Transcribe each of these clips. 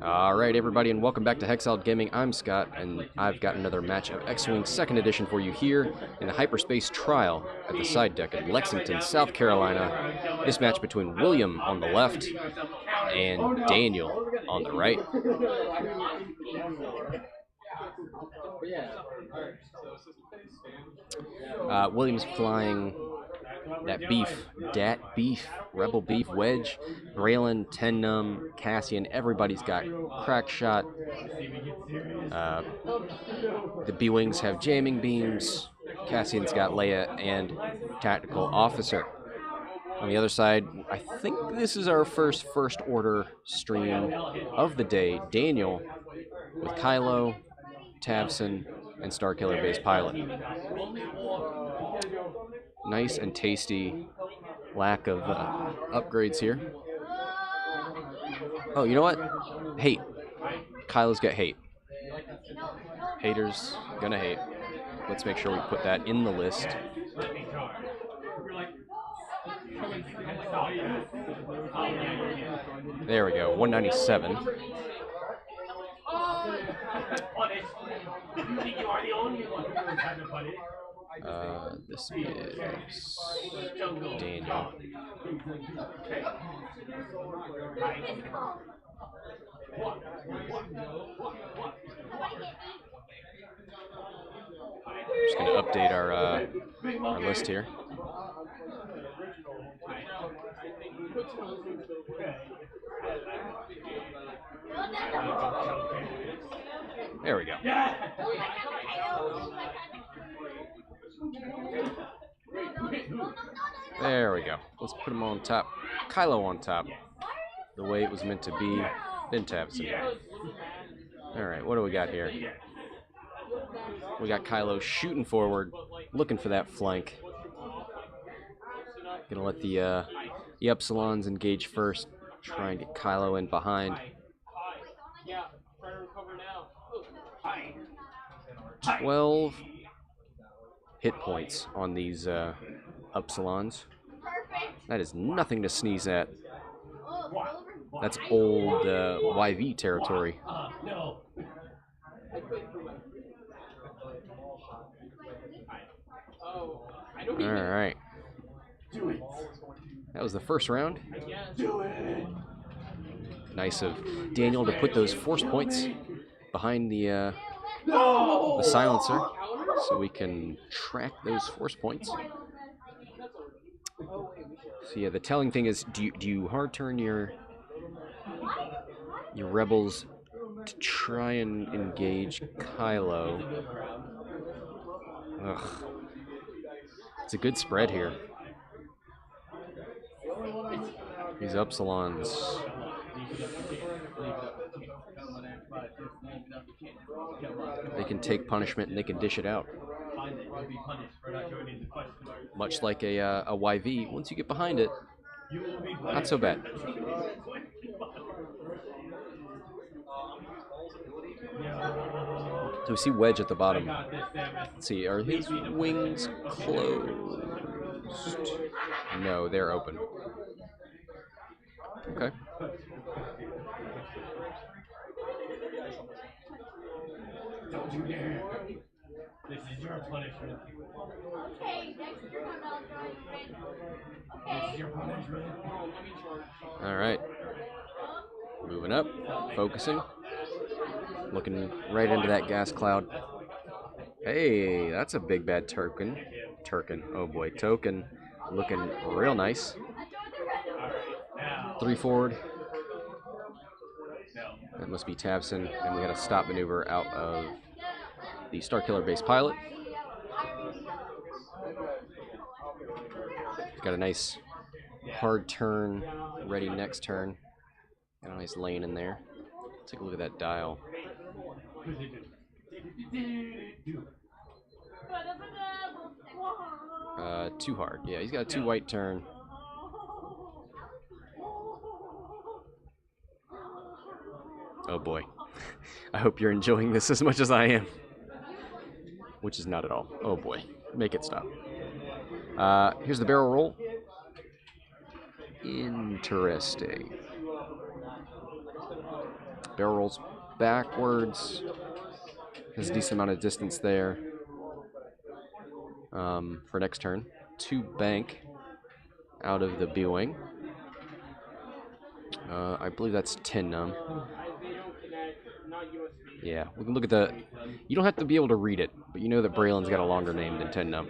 Alright everybody, and welcome back to Hexiled Gaming. I'm Scott, and I've got another match of X-Wing 2nd Edition for you here in the Hyperspace Trial at the side deck in Lexington, South Carolina. This match between William on the left and Daniel on the right. William's flying that beef, Rebel Beef, Wedge, Braylen, Numb, Cassian. Everybody's got crack shot. The B-Wings have jamming beams. Cassian's got Leia and Tactical Officer. On the other side, I think this is our first order stream of the day. Daniel with Kylo, Tavson, and Starkiller base pilot. Nice and tasty lack of upgrades here. Oh, you know what? Hate. Kylo's got hate. Haters gonna hate. Let's make sure we put that in the list. There we go, 197. This is Daniel. Just going to update our list here. There we go. There we go. Let's put him on top. Kylo on top. The way it was meant to be. Then Tavson. Alright, what do we got here? We got Kylo shooting forward, looking for that flank. Gonna let the Epsilons engage first. Try and get Kylo in behind. 12 hit points on these Epsilons. That is nothing to sneeze at. That's old YV territory. Alright. That was the first round. Nice of Daniel to put those force points behind the silencer so we can track those force points. So yeah, the telling thing is, do you hard turn your rebels to try and engage Kylo? Ugh. It's a good spread here. These Epsilons. They can take punishment and they can dish it out. Much like a YV, once you get behind it, not so bad. So we see Wedge at the bottom. Let's see, are his wings closed? No, they're open. Okay. Don't you dare! This is your punishment. Okay, next is your This is your punishment. Alright. Moving up, focusing. Looking right into that gas cloud. Hey, that's a big bad token. Oh boy, token. Looking real nice. 3 forward. That must be Tavson, and we got a stop maneuver out of the Starkiller base pilot. Got a nice hard turn, ready next turn. Got a nice lane in there. Take a look at that dial. Too hard. Yeah, he's got a 2 white turn. Oh boy. I hope you're enjoying this as much as I am. Which is not at all. Oh boy. Make it stop. Here's the barrel roll. Interesting. Barrel rolls backwards. Has a decent amount of distance there for next turn. 2 bank out of the B-Wing. I believe that's 10 Numb. Yeah, we can look at the... You don't have to be able to read it, but you know that Braylen's got a longer name than 10 Numb.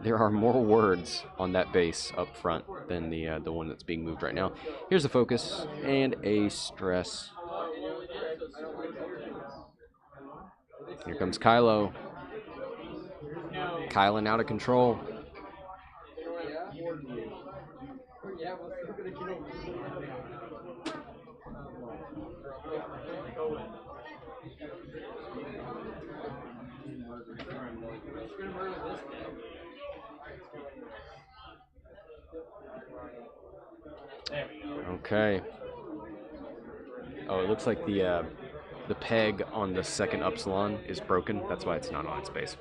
There are more words on that base up front than the one that's being moved right now. Here's a focus and a stress. Here comes Kylo. Kylan out of control. Okay. Oh, it looks like the peg on the second Upsilon is broken. That's why it's not on its base.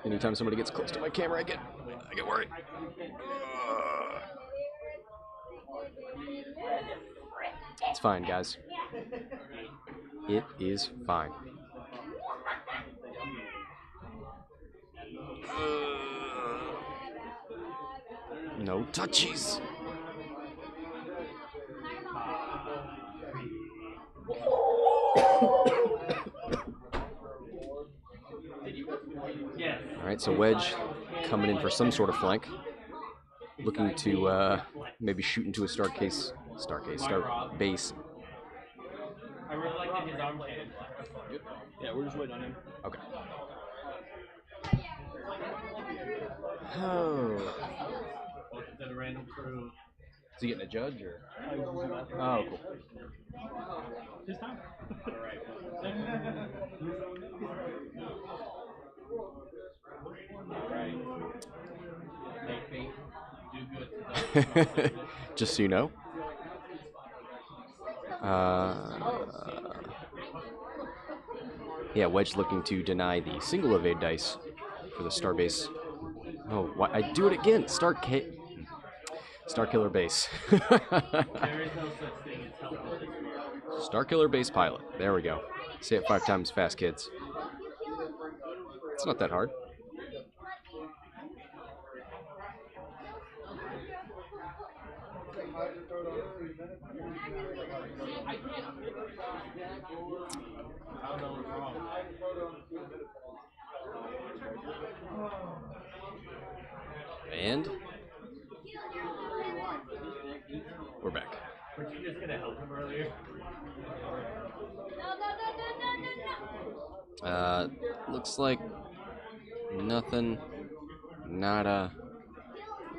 Anytime somebody gets close to my camera, I get worried. It's fine, guys. It is fine. No touchies. Alright, so Wedge coming in for some sort of flank. Looking to maybe shoot into a star base. I really like that his arm cannon. Yeah, we're just waiting on him. Okay. Oh. Is that a random crew? Is he getting a judge or? Oh, cool. This time. Alright. Make me do good. Just so you know. Yeah, Wedge looking to deny the single evade dice for the starbase. Oh, why? I do it again. Starkiller base. There is no such thing as helpless. Starkiller base pilot. There we go. Say it 5 times fast, kids. It's not that hard. And we're back. Weren't you just gonna help him earlier? Looks like nothing, nada,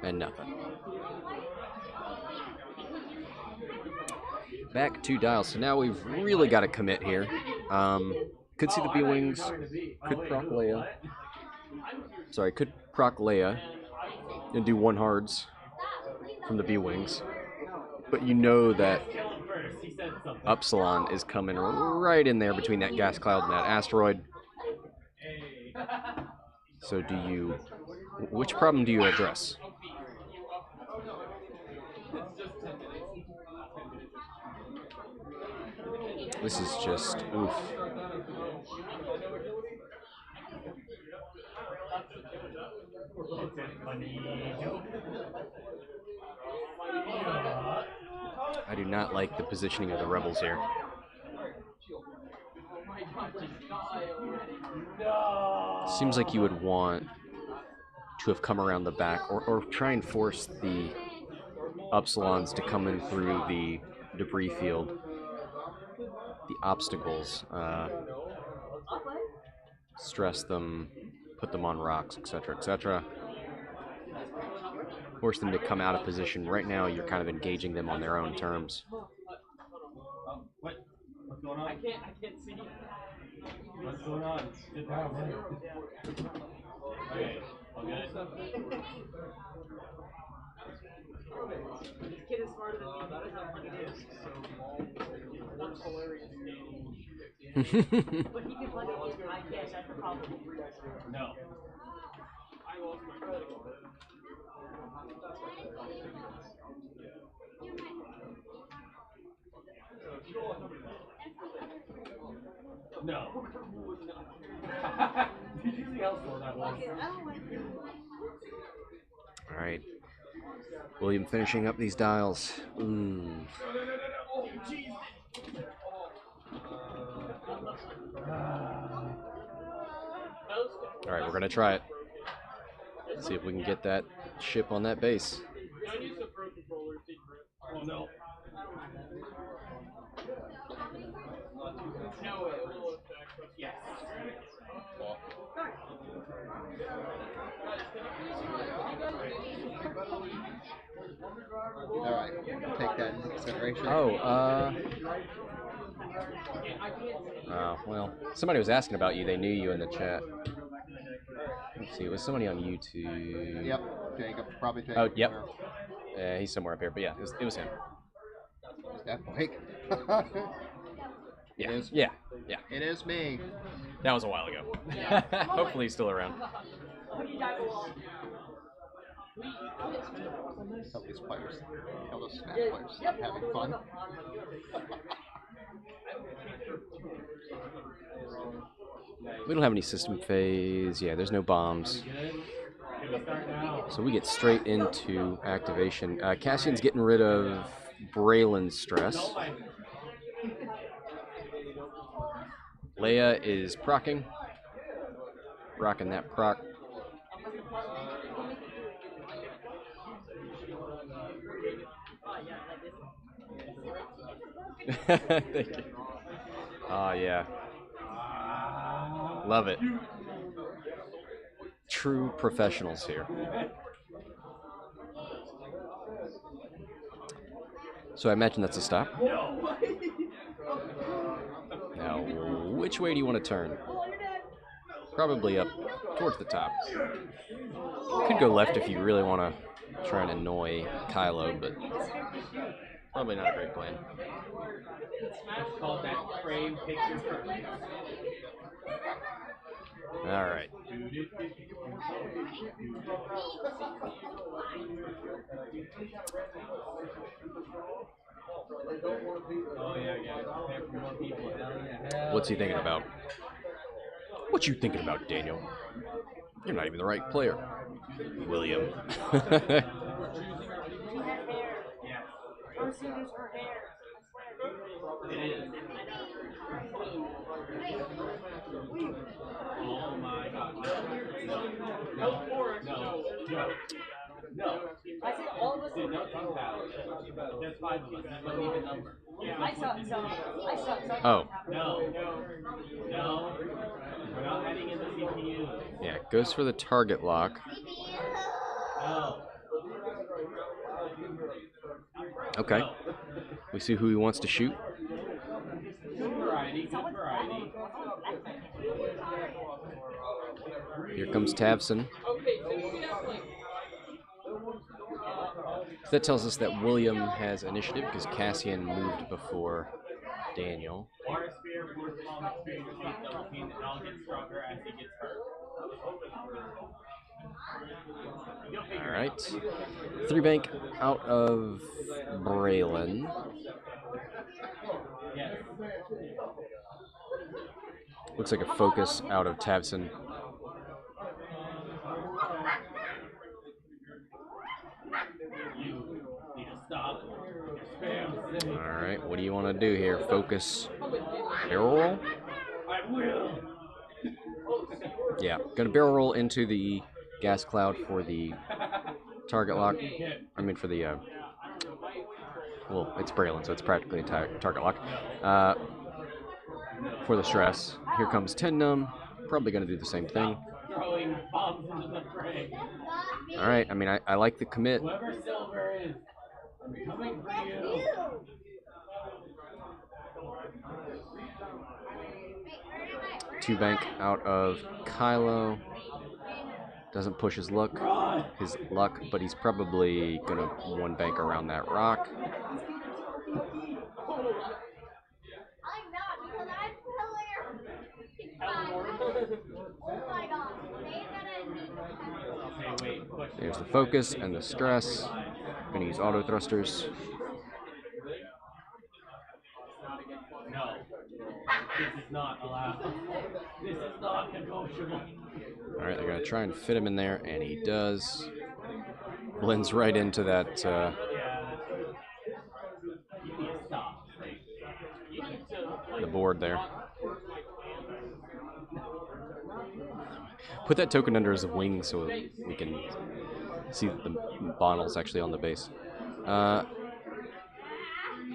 and nothing. Back to dial. So now we've really got to commit here. Could see the B-Wings. Could proc Leia. Sorry, could proc Leia and do 1 hards from the B-Wings. But you know that Upsilon is coming right in there between that gas cloud and that asteroid. So do you... Which problem do you address? This is just... oof. I do not like the positioning of the rebels here. Seems like you would want to have come around the back or try and force the Upsilons to come in through the debris field, the obstacles, stress them, put them on rocks, etc., etc. Force them to come out of position. Right now, you're kind of engaging them on their own terms. What's going on? I can't see. What's going on? Sit down, man. Okay, all good. This kid is smarter than me. That is how funny it is. That's hilarious. But he can plug it in. I can't. That's the problem. No. I lost my credit card. No. Did you see how slow that was? All right. William finishing up these dials. Ooh. Oh, jeez. All right, we're gonna try it. See if we can get that ship on that base. Oh no. Yes. Alright, take that into consideration. Oh, well, somebody was asking about you. They knew you in the chat. Let's see, it was somebody on YouTube. Yep, Jacob, probably Jacob. Oh, yep. He's somewhere up here, but yeah, it was him. Is that Blake? Yeah. It is? Yeah. Yeah. It is me. That was a while ago. Hopefully he's still around. Tell these players, tell those Smash players, stop having fun. We don't have any system phase. Yeah, there's no bombs. So we get straight into activation. Cassian's getting rid of Braylen's stress. Leia is procking. Rocking that proc. Thank you. Oh, yeah. Love it. True professionals here. So I imagine that's a stop. Now, which way do you want to turn? Probably up towards the top. Could go left if you really want to try and annoy Kylo, but probably not a great plan. It's called that frame picture perfect. All right. What's he thinking about? What you thinking about, Daniel? You're not even the right player. William. Oh my god. No. I said all of us did not talk about it. That's 5 of us. That's not even number. I saw some. Oh. No. We're not adding in the CPU. Yeah, goes for the target lock. No. Okay. We see who he wants to shoot. Good variety. Here comes Tavson. So that tells us that William has initiative because Cassian moved before Daniel. Water spear, force bomb, experience, double team, and all get stronger as he gets hurt. All right. 3 bank out of Braylen. Yes. Looks like a focus out of Tavson. You need to stop. All right, what do you want to do here? Focus barrel roll? I will. Yeah, gonna barrel roll into the gas cloud for the target lock. I mean for the, well, it's Braylen, so it's practically a target lock. For the stress. Here comes 10 Numb. Probably gonna do the same thing. Throwing bombs into the fray. All right, I mean, I like the commit. Whoever Silver is, I'm coming for you. 2 bank out of Kylo. Doesn't push his luck, but he's probably gonna 1 bank around that rock. I'm not because I'm hilarious. Oh my god. Hey, wait. Push. There's the focus and the stress. Gonna use auto thrusters. No. This is not allowed. This is not negotiable. Alright, they're going to try and fit him in there, and he does. Blends right into that Yeah, you need to stop. You need to, the board there. Put that token under his wing so we can see that the Bonnel's actually on the base.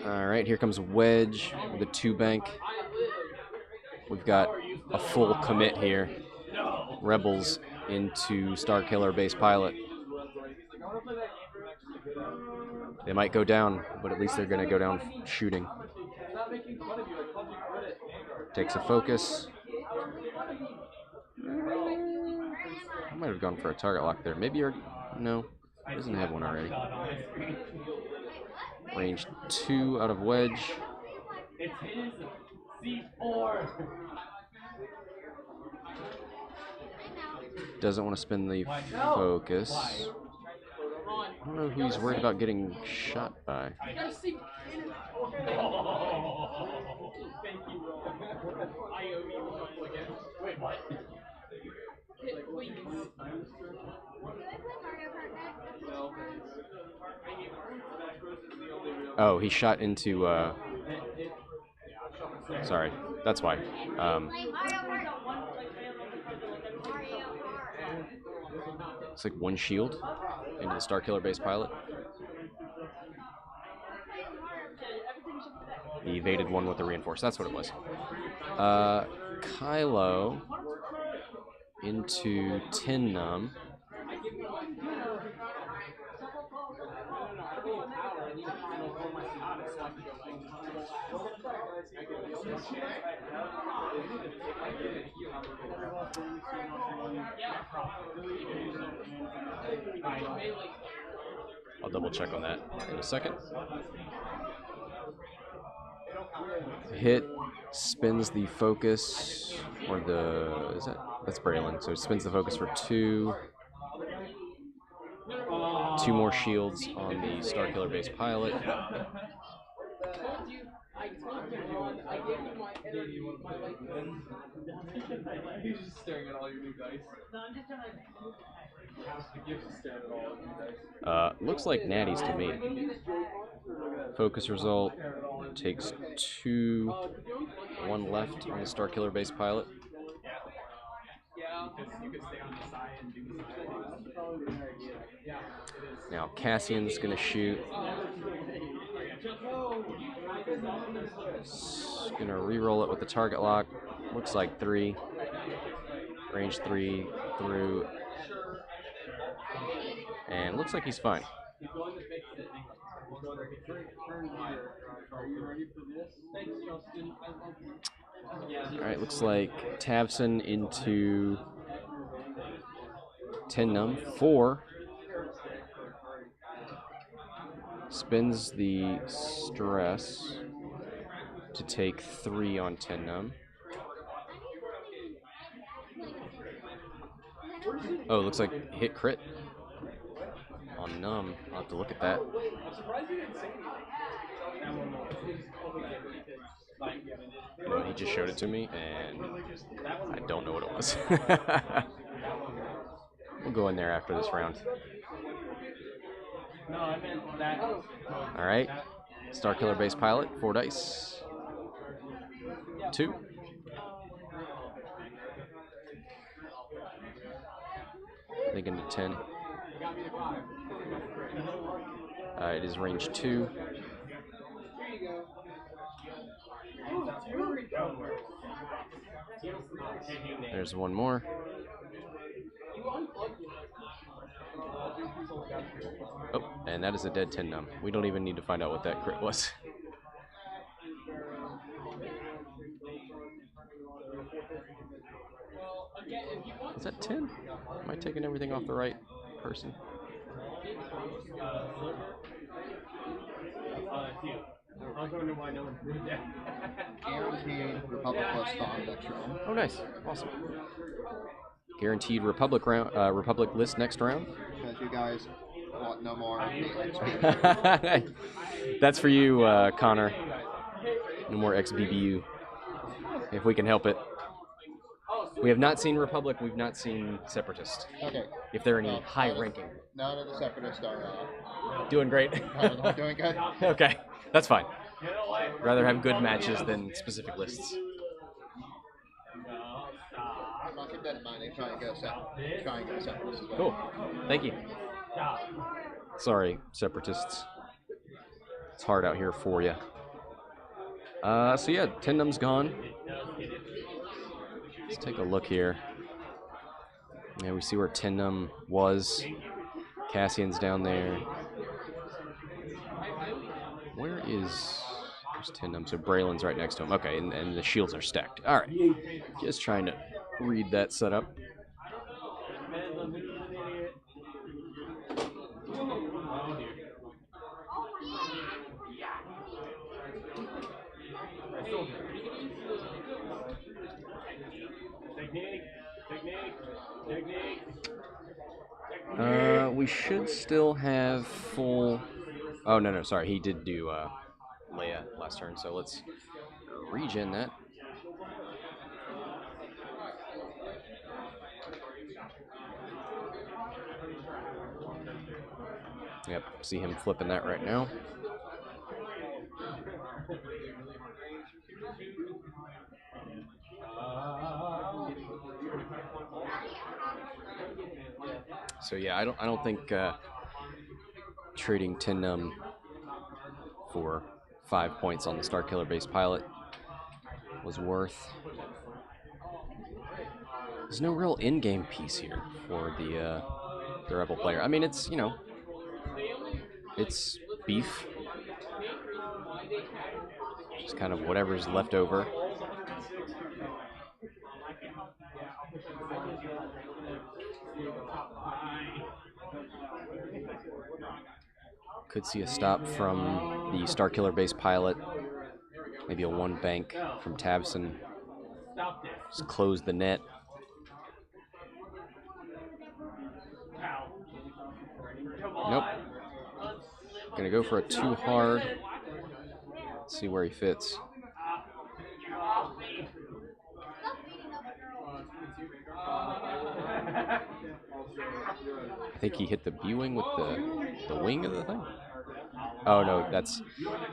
Alright, here comes Wedge with a 2-bank. We've got a full commit here. Rebels into Starkiller base pilot. They might go down, but at least they're going to go down shooting. Takes a focus. I might have gone for a target lock there. Maybe you're... No, doesn't have one already. Range 2 out of Wedge. it's his C4. Doesn't want to spin the focus. I don't know who he's worried about getting shot by. Oh, thank you. I owe you one again. Wait, what? Please. Oh, he shot into, sorry, that's why. It's like one shield into the Starkiller base pilot. He evaded one with the reinforce. That's what it was. Kylo into Tin Numb. I'll double check on that in a second. Hit spins the focus, or the, is that? That's Braylen. So it spins the focus for 2. 2 more shields on the Starkiller base pilot. He's just staring at all your new dice. Looks like natties to me. Focus result takes 2, 1 left on the Starkiller base pilot. Now Cassian's gonna shoot. Gonna re-roll it with the target lock. Looks like 3. Range 3 through. And looks like he's fine. Alright, looks like Tavson into Tin Numb 4. Spins the stress to take 3 on Tin Numb. Oh, looks like hit crit on Numb. I'll have to look at that. No, he just showed it to me, and I don't know what it was. We'll go in there after this round. Alright. Starkiller base pilot, 4 dice. 2. Thinking to 10. It is range 2. There's 1 more. Oh, and that is a dead Tin Numb. We don't even need to find out what that crit was. Is that 10? Am I taking everything off the right person? Guaranteed Republic list on next round. Oh, nice. Awesome. Guaranteed Republic round, Republic list next round. Because you guys want no more XP. That's for you, Connor. No more XBBU. if we can help it. We have not seen Republic. We've not seen Separatist. Okay. If they're any Well, high ranking. None of the separatists are Doing great. doing good. Okay, that's fine. Rather have good matches than specific lists. I'll keep that in mind and try and go separatists as well. Cool. Thank you. Sorry, Separatists. It's hard out here for you. So yeah, Tendum's gone. Let's take a look here. Yeah, we see where Tendum was. Cassian's down there. Where is... There's Tendum, so Braylen's right next to him. Okay, and the shields are stacked. Alright. Just trying to read that setup. We should still have full... Oh, no, sorry. He did do Leia last turn, so let's regen that. Yep, see him flipping that right now. So yeah, I don't think trading Tendum for 5 points on the Starkiller base pilot was worth. There's no real in-game piece here for the Rebel player. I mean, it's, you know, it's beef. Just kind of whatever's left over. Could see a stop from the Starkiller base pilot. Maybe a one bank from Tavson. Just close the net. Nope. Gonna go for a 2 hard. Let's see where he fits. I think he hit the B-wing with the wing of the thing. Oh no, that's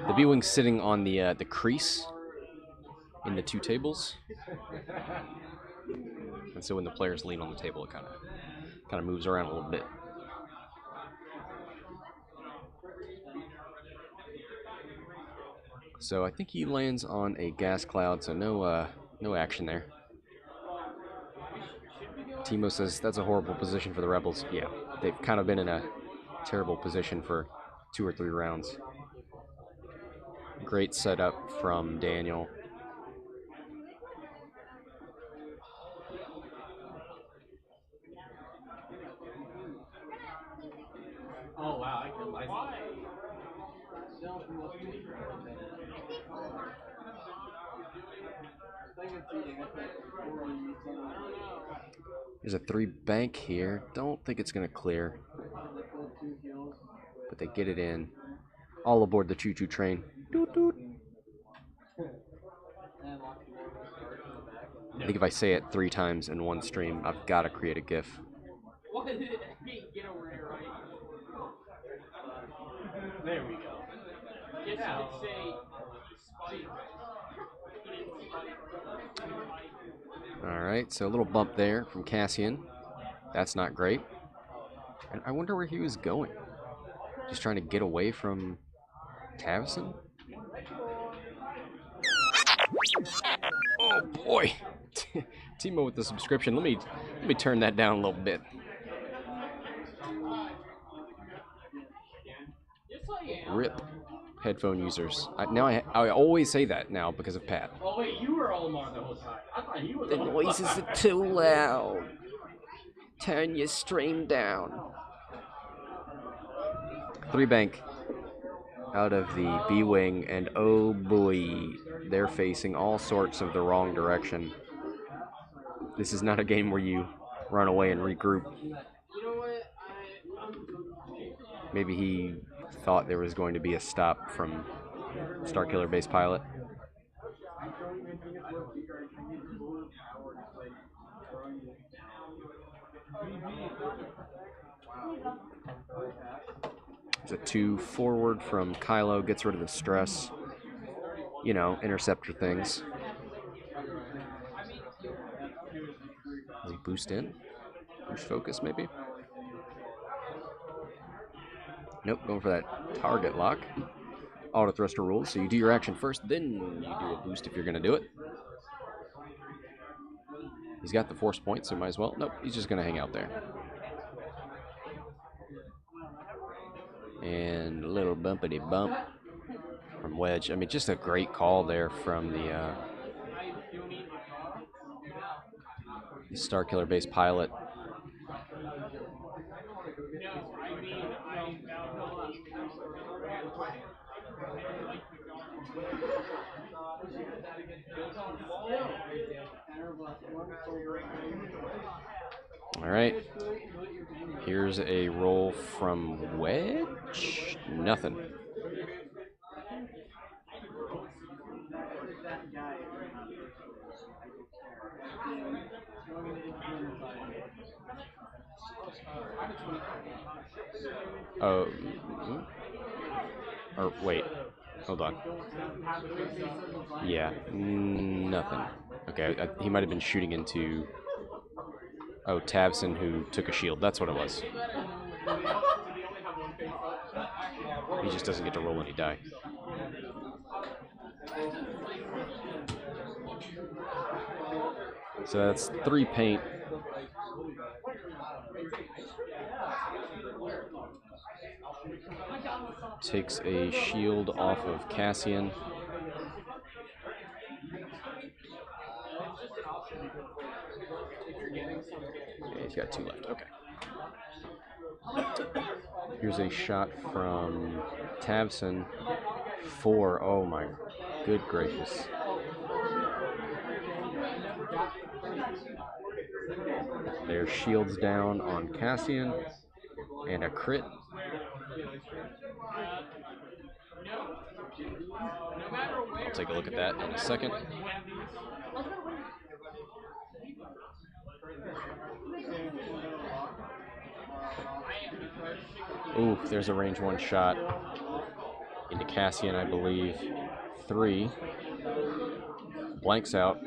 the B-wing's sitting on the crease in the 2 tables, and so when the players lean on the table, it kind of moves around a little bit. So I think he lands on a gas cloud, so no action there. Timo says that's a horrible position for the Rebels. Yeah, they've kind of been in a terrible position for 2 or 3 rounds. Great setup from Daniel. Oh wow, I can There's a 3 bank here. Don't think it's gonna clear, but they get it in. All aboard the choo-choo train. Doot doot. I think if I say it 3 times in one stream, I've got to create a GIF. There we go. Guess I would say Alright, so a little bump there from Cassian. That's not great. And I wonder where he was going. Just trying to get away from Tavson? Oh boy! Timo with the subscription. Let me turn that down a little bit. RIP headphone users. I always say that now because of Pat. oh wait, you were Olimar the whole time. I thought he was The noises are too loud. Turn your stream down. 3 bank out of the B-wing, and oh boy, they're facing all sorts of the wrong direction. This is not a game where you run away and regroup. Maybe he thought there was going to be a stop from Starkiller base pilot. It's a 2 forward from Kylo, gets rid of the stress. You know, interceptor things. Does he boost in? Boost focus, maybe? Nope, going for that target lock. Auto thruster rules, so you do your action first, then you do a boost if you're going to do it. He's got the force point, so might as well. Nope, he's just going to hang out there. And a little bumpity bump from Wedge. I mean, just a great call there from the Starkiller base pilot. All right. Here's a roll from Wedge. Nothing. Oh. Or wait. Hold on. Yeah. Nothing. Okay. He might have been shooting into. Oh, Tavson, who took a shield. That's what it was. He just doesn't get to roll any die. So that's 3 paint. Takes a shield off of Cassian. Okay, he's got 2 left. Okay. Here's a shot from Tavson. 4. Oh my good gracious. There's shields down on Cassian. And a crit. I'll take a look at that in a second. Ooh, there's a range 1 shot into Cassian, I believe. 3. Blanks out.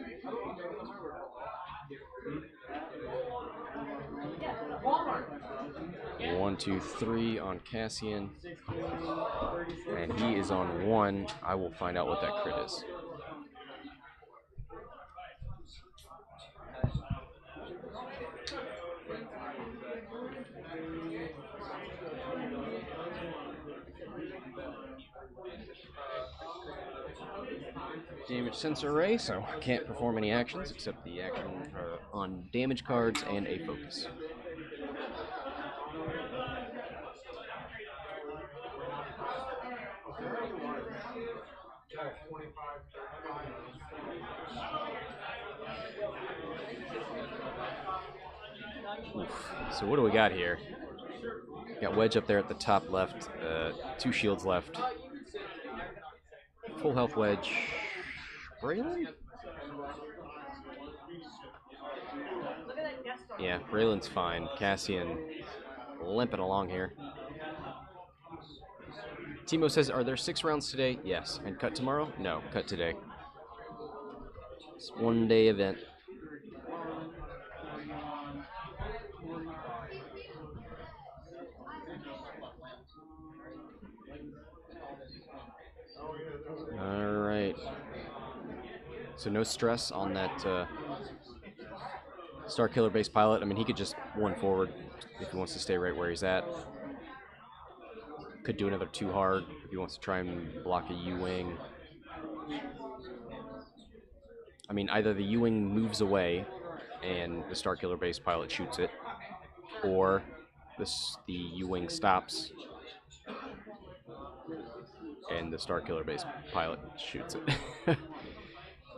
One, 2, 3 on Cassian. And he is on 1. I will find out what that crit is. Damage sensor array, so I can't perform any actions except the action on damage cards and a focus. Oof. So what do we got here? Got Wedge up there at the top left, 2 shields left. Full health Wedge. Braylen? Yeah, Braylen's fine. Cassian limping along here. Timo says, are there 6 rounds today? Yes. And cut tomorrow? No, cut today. It's 1-day event. Alright. So no stress on that Starkiller base pilot. I mean, he could just 1 forward if he wants to stay right where he's at. Could do another 2 hard if he wants to try and block a U-wing. I mean, either the U-wing moves away and the Starkiller base pilot shoots it, or the U-wing stops and the Starkiller base pilot shoots it.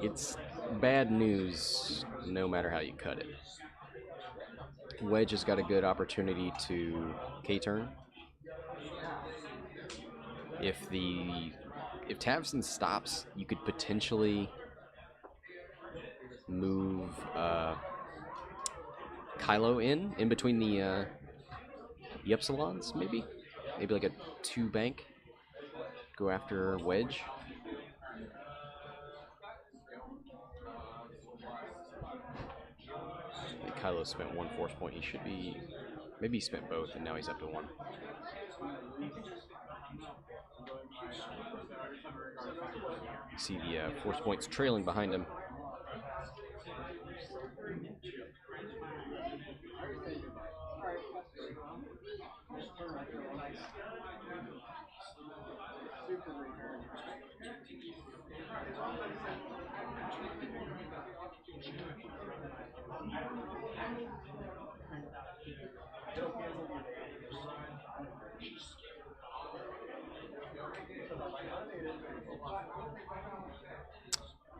It's bad news no matter how you cut it. Wedge has got a good opportunity to K-turn. If Tavson stops, you could potentially move Kylo in between the Ypsilons, maybe? Maybe like a 2 bank. Go after Wedge. I think Kylo spent 1 force point. He should be... Maybe he spent both, and now he's up to 1. You see the force points trailing behind him.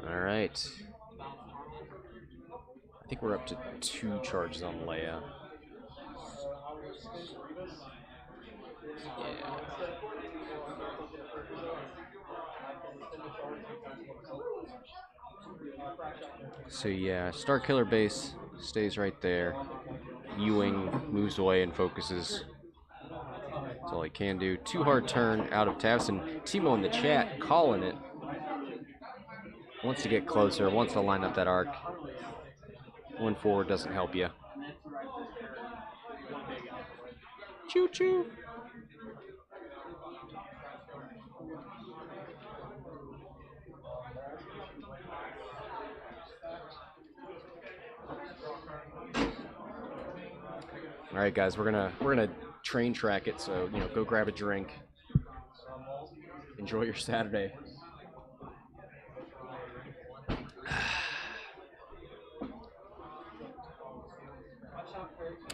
All right. I think we're up to 2 charges on Leia. Yeah. So yeah, Starkiller base stays right there. Ewing moves away and focuses. That's all he can do. 2 hard turn out of Tavson. Timo in the chat calling it. Wants to get closer, wants to line up that arc. 1 forward doesn't help you. Choo choo. All right, guys, we're gonna train track it. So go grab a drink. Enjoy your Saturday.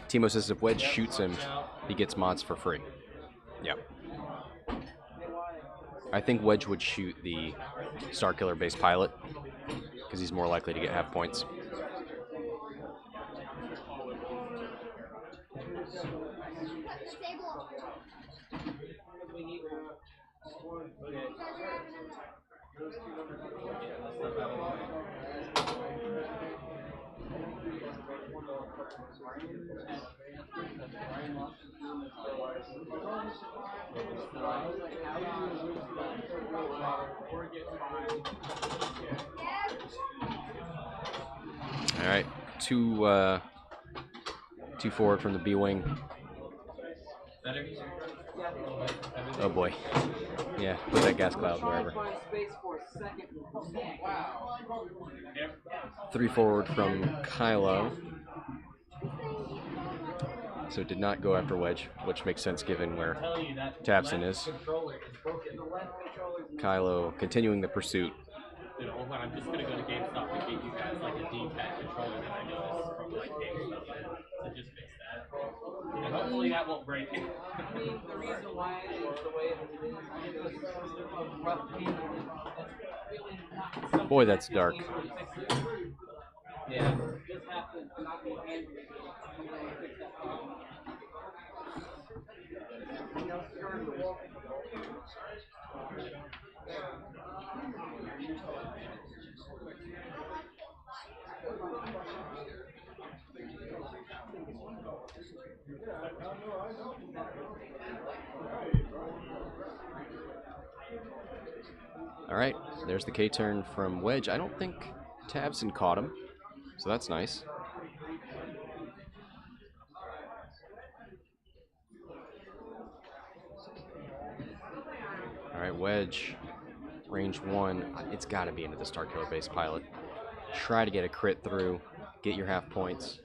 Timo says if Wedge shoots him, he gets mods for free. Yep. I think Wedge would shoot the Starkiller base pilot because he's more likely to get half points. All right, two forward from the B-wing. Oh boy. Yeah, put that gas cloud wherever. 3 forward from Kylo. So did not go after Wedge, which makes sense given where Tavson is. Kylo continuing the pursuit. I'm just gonna go to GameStop and get you guys like a D-pad controller that I noticed from like GameStop to just fix that. And hopefully that won't break. I mean, the reason why it is the way that it is because rough paint. Really not. Boy, that's dark. Yeah. Just have to not be angry. Fix that problem. All right, there's the K-turn from Wedge. I don't think Tavson caught him, so that's nice. All right, Wedge, range 1. It's got to be into the Starkiller base pilot. Try to get a crit through, get your half points.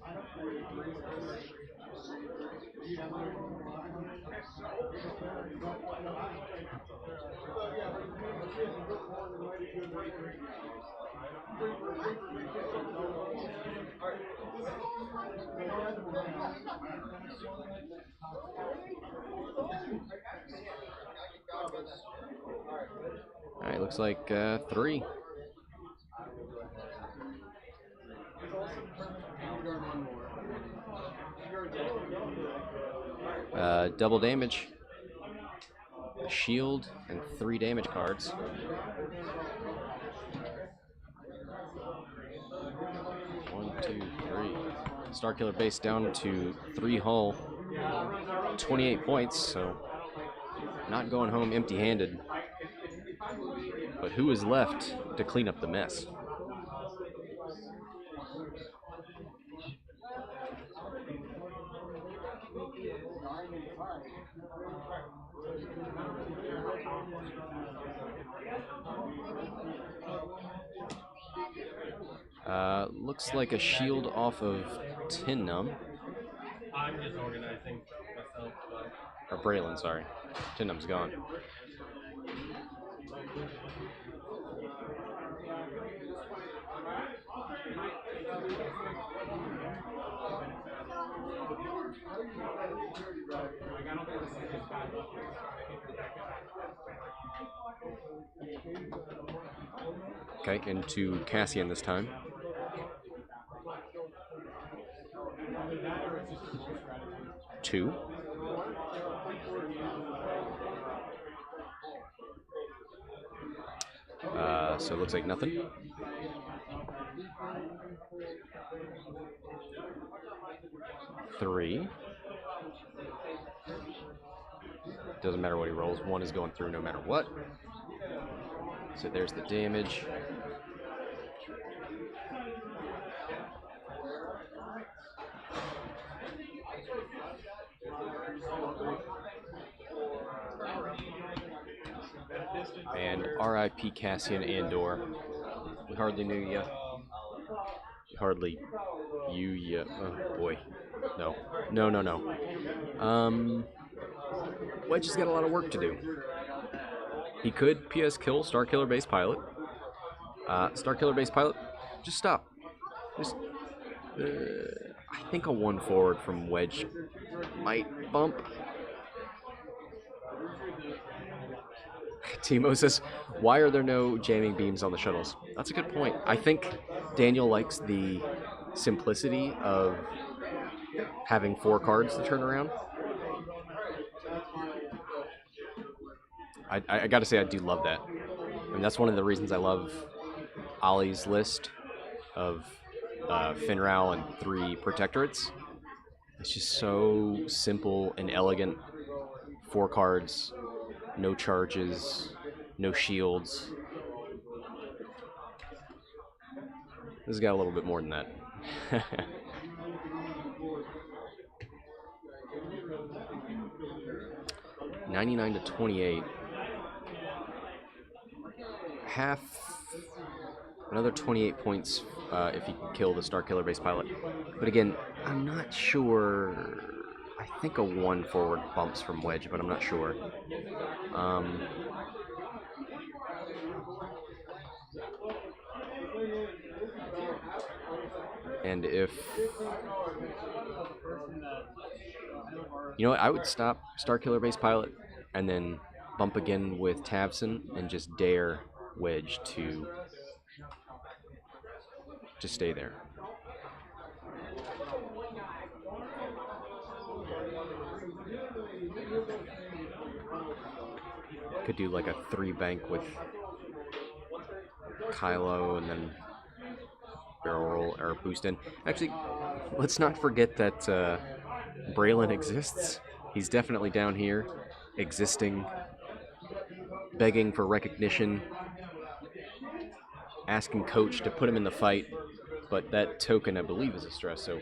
All right, looks like 3. Double damage. A shield and 3 damage cards. One, two, three. Starkiller base down to 3 hull. 28 points, so not going home empty-handed. But who is left to clean up the mess? Looks like a shield off of Numb. I'm just organizing myself, but Or Braylen, sorry. Numb's gone. Okay, into Cassian this time. Two. So it looks like nothing. Three. Doesn't matter what he rolls. One is going through no matter what. So there's the damage. And R.I.P. Cassian Andor. We hardly knew you. Hardly you yet. Oh boy. No. Wedge has got a lot of work to do. He could PS kill Starkiller base pilot. Starkiller base pilot, just stop. Just, I think a 1 forward from Wedge might bump. Timo says, why are there no jamming beams on the shuttles? That's a good point. I think Daniel likes the simplicity of having 4 cards to turn around. I gotta say, I do love that. I mean, that's one of the reasons I love Ollie's list of Finral and 3 Protectorates. It's just so simple and elegant. 4 cards, no charges, no shields. This has got a little bit more than that. 99 to 28. Half, another 28 points if you can kill the Starkiller base pilot. But again, I'm not sure. I think a 1 forward bumps from Wedge, but I'm not sure. And if... You know what? I would stop Starkiller base pilot and then bump again with Tavson and just dare Wedge to just stay there. Could do like a 3 bank with Kylo and then barrel roll or boost in. Actually, let's not forget that Braylen exists. He's definitely down here, existing, begging for recognition, asking coach to put him in the fight, but that token, I believe, is a stress, so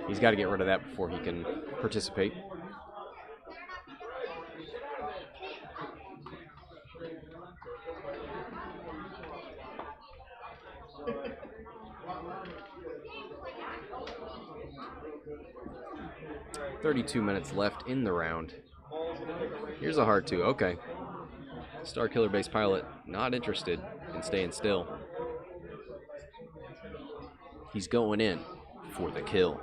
he's got to get rid of that before he can participate. .32 minutes left in the round. Here's a hard 2. Okay. Starkiller base pilot not interested in staying still. He's going in for the kill.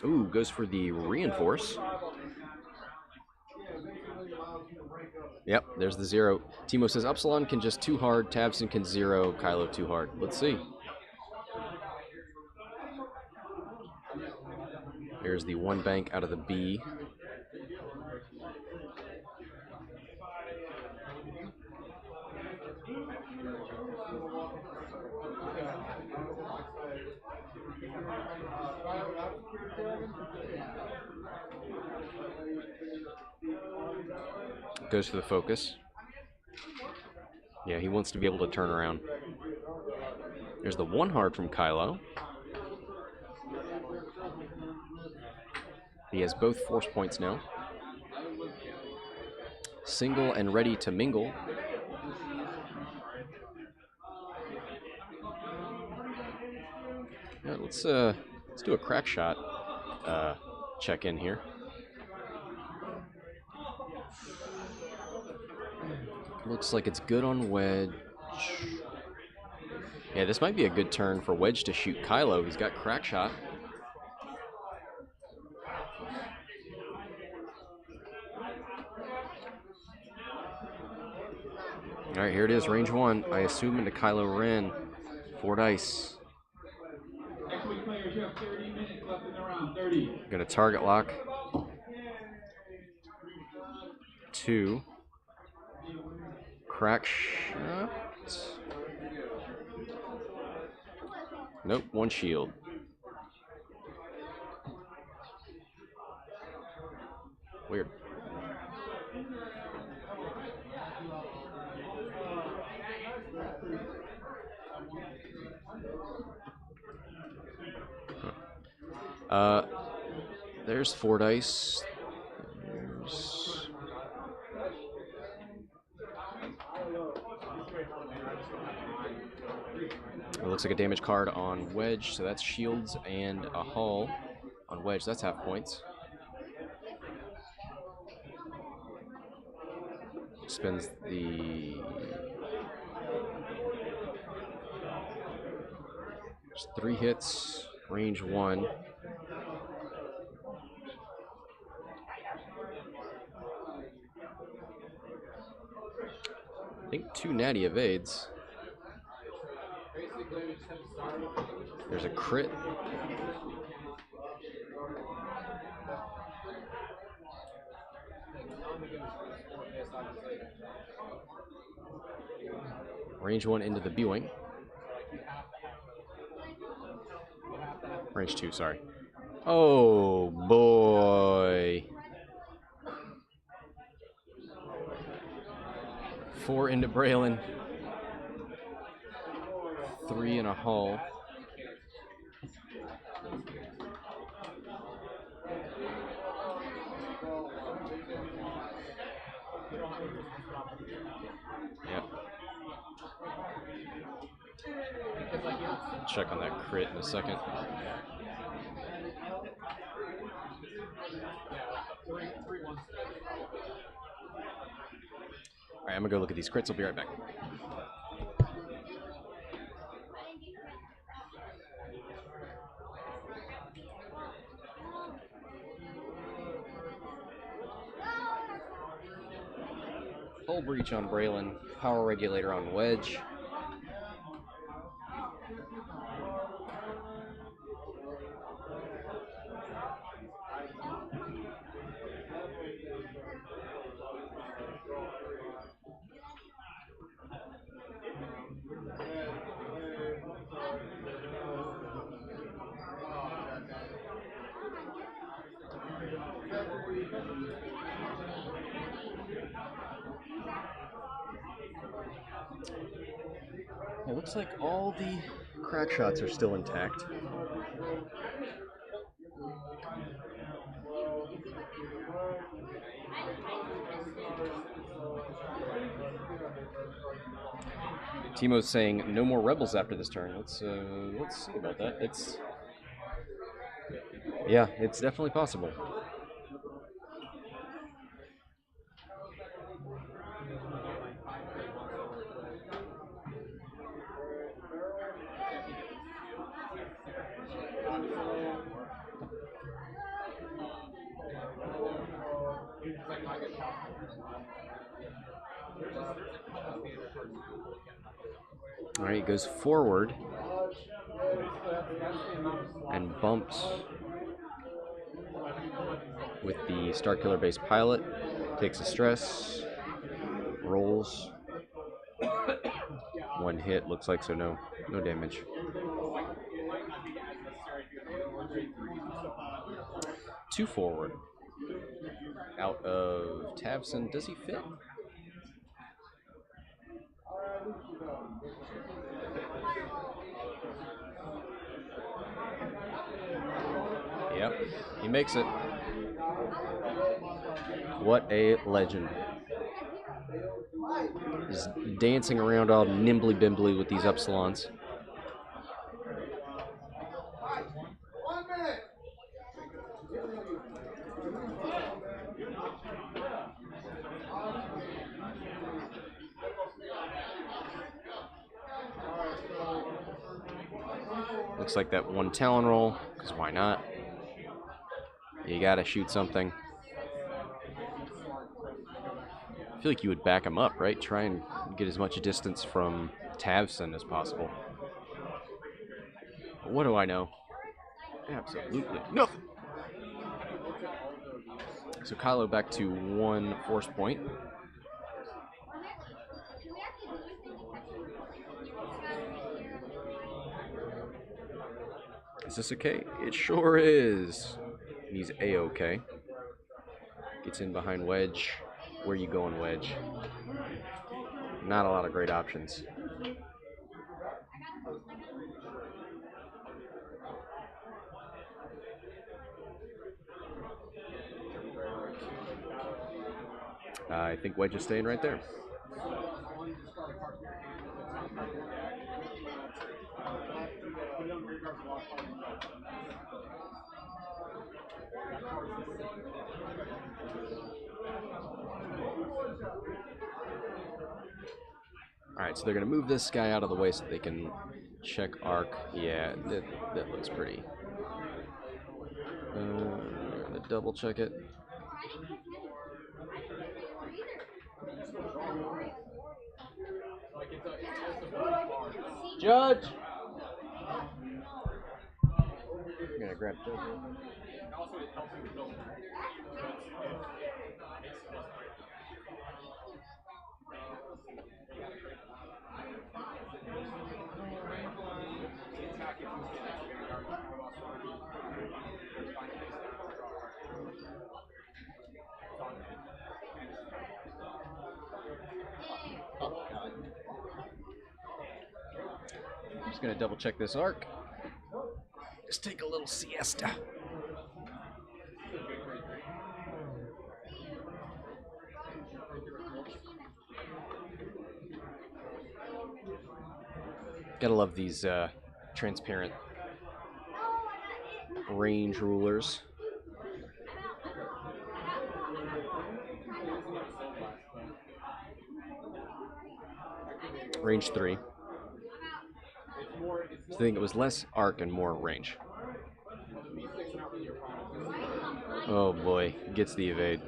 Ooh, goes for the reinforce. Yep, there's the 0. Timo says Upsilon can just 2 hard, Tavson can 0, Kylo 2 hard. Let's see. Here's the 1 bank out of the B. Goes for the focus. Yeah, he wants to be able to turn around. There's the 1 hard from Kylo. He has both force points now. Single and ready to mingle. Yeah, let's do a crack shot check in here. Looks like it's good on Wedge. Yeah, this might be a good turn for Wedge to shoot Kylo. He's got crack shot. All right, here it is, range 1. I assume into Kylo Ren. 4 dice. Gonna target lock. 2. Crack shot. Nope, 1 shield. Weird. There's 4 dice. It looks like a damage card on Wedge, so that's shields and a hull. On Wedge, that's half points. Spends the... There's 3 hits, range 1. I think 2 natty evades. There's a crit. Range 1 into the B-wing. Range 2, sorry. Oh, boy. 4 into Braylen. 3 and a hull. Yep. Check on that crit in a second. Alright, I'm gonna go look at these crits. I'll be right back. Hull breach on Braylen. Power regulator on Wedge. It looks like all the crack shots are still intact. Timo's saying no more rebels after this turn. Let's see about that. It's definitely possible. All right, he goes forward and bumps with the Starkiller base pilot. Takes a stress, rolls. 1 hit, looks like, so no damage. 2 forward. out of Tavson. Does he fit? Yep, he makes it. What a legend. Just dancing around all nimbly bimbly with these Upsilons. Looks like that one Talon roll, because why not? You gotta shoot something. I feel like you would back him up, right? Try and get as much distance from Tavson as possible. But what do I know? Absolutely nothing. So Kylo back to 1 force point. Is this okay? It sure is. And he's A-okay. Gets in behind Wedge. Where you going, Wedge? Not a lot of great options. I think Wedge is staying right there. Alright, so they're going to move this guy out of the way so they can check arc. Yeah, that looks pretty. We're going to double check it. Judge! I'm going to grab Judge. I'm just going to double check this arc. Just take a little siesta. Gotta love these transparent range rulers. Range 3. I think it was less arc and more range. Oh boy, gets the evade.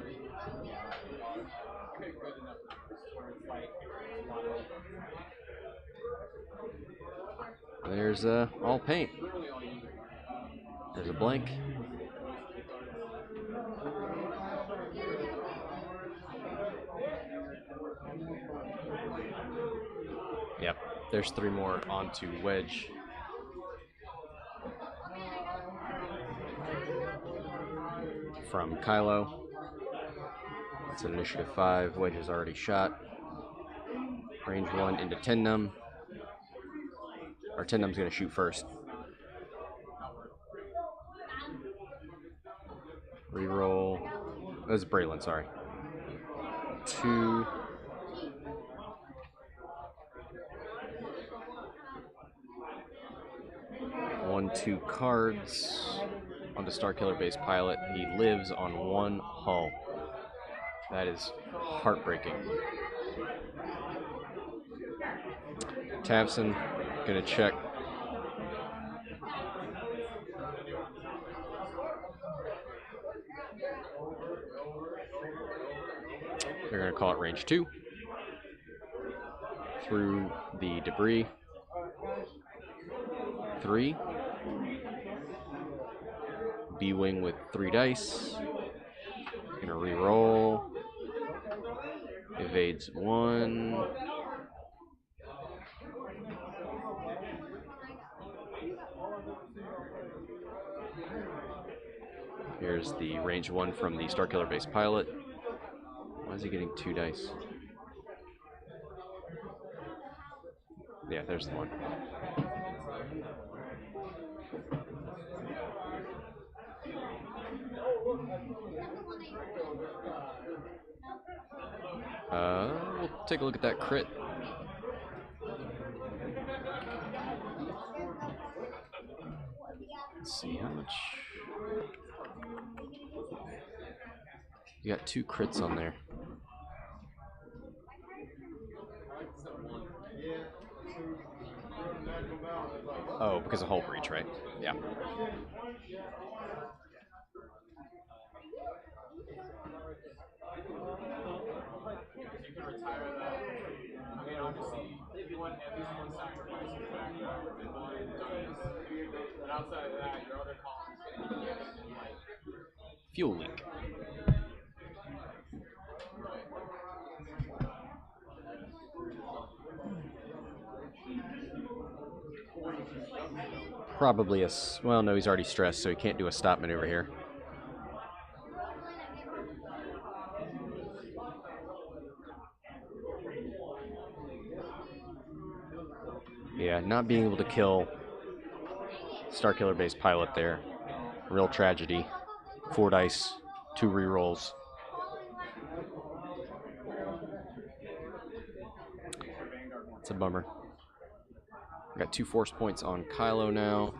There's all paint. There's a blank. Yep, there's 3 more onto Wedge. From Kylo. It's an initiative 5. Wedge is already shot. Range 1 into 10 Numb. Or 10 Numb's going to shoot first. Reroll. That was Braylen, sorry. 2. One, 2 cards onto Starkiller base pilot. He lives on 1 hull. That is heartbreaking. Tavson gonna check. They're gonna call it range 2 through the debris. 3. B-wing with 3 dice. Gonna re-roll. Evades 1. Here's the range 1 from the Starkiller base pilot. Why is he getting 2 dice? Yeah, there's the one. We'll take a look at that crit. Let's see how much. You got 2 crits on there. Oh, because of hull breach, right? Yeah. You can retire that. I mean, obviously, if you want at least one sacrifice in the background and one bonus, but outside of that, your other columns like Fuel leak. Probably well, no, he's already stressed, so he can't do a stop maneuver here. Yeah, not being able to kill Starkiller based pilot there. Real tragedy. 4 dice, 2 rerolls. It's a bummer. Got 2 force points on Kylo now.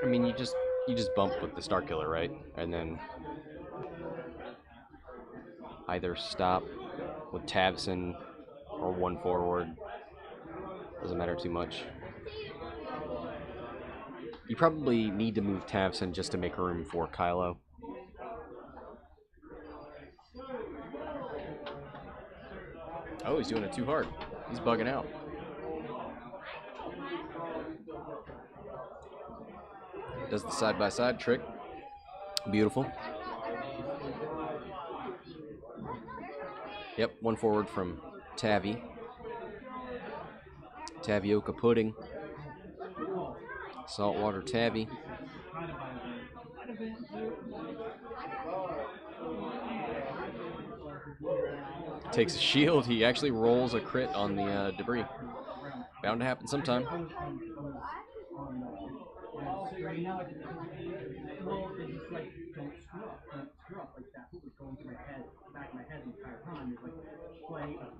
I mean, you just bump with the Starkiller, right? And then either stop with Tavson or 1 forward. Doesn't matter too much. You probably need to move Tavson just to make room for Kylo. Oh, he's doing it too hard. He's bugging out. Does the side-by-side trick. Beautiful. Yep, 1 forward from Tavi. Tavioca pudding. Saltwater Tavi. Takes a shield. He actually rolls a crit on the debris. Bound to happen sometime.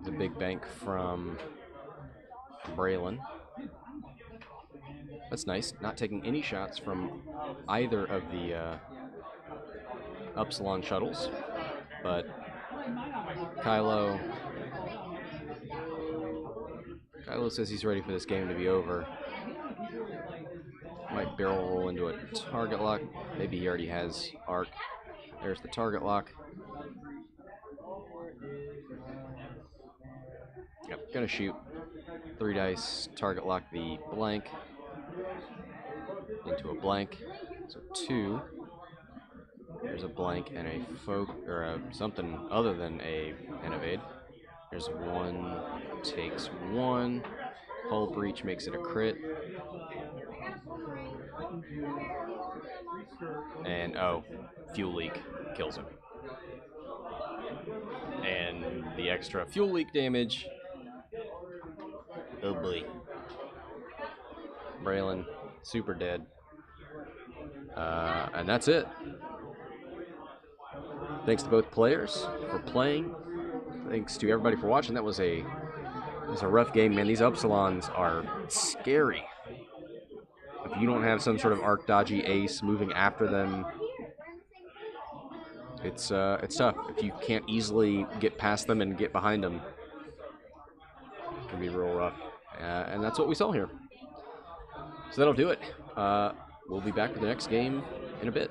The big bank from Braylen. That's nice. Not taking any shots from either of the Upsilon shuttles, but Kylo says he's ready for this game to be over. Might barrel roll into a target lock. Maybe he already has arc. There's the target lock. Yep, gonna shoot 3 dice, target lock the blank into a blank. So 2. There's a blank and a something other than a evade. There's 1, takes 1. Hull breach makes it a crit. And fuel leak kills him. And the extra fuel leak damage. Oh boy. Braylen, super dead. And that's it. Thanks to both players for playing. Thanks to everybody for watching. That was a rough game, man. These Upsilons are scary. If you don't have some sort of arc dodgy ace moving after them, it's tough. If you can't easily get past them and get behind them, it can be real rough. And that's what we saw here. So that'll do it. We'll be back with the next game in a bit.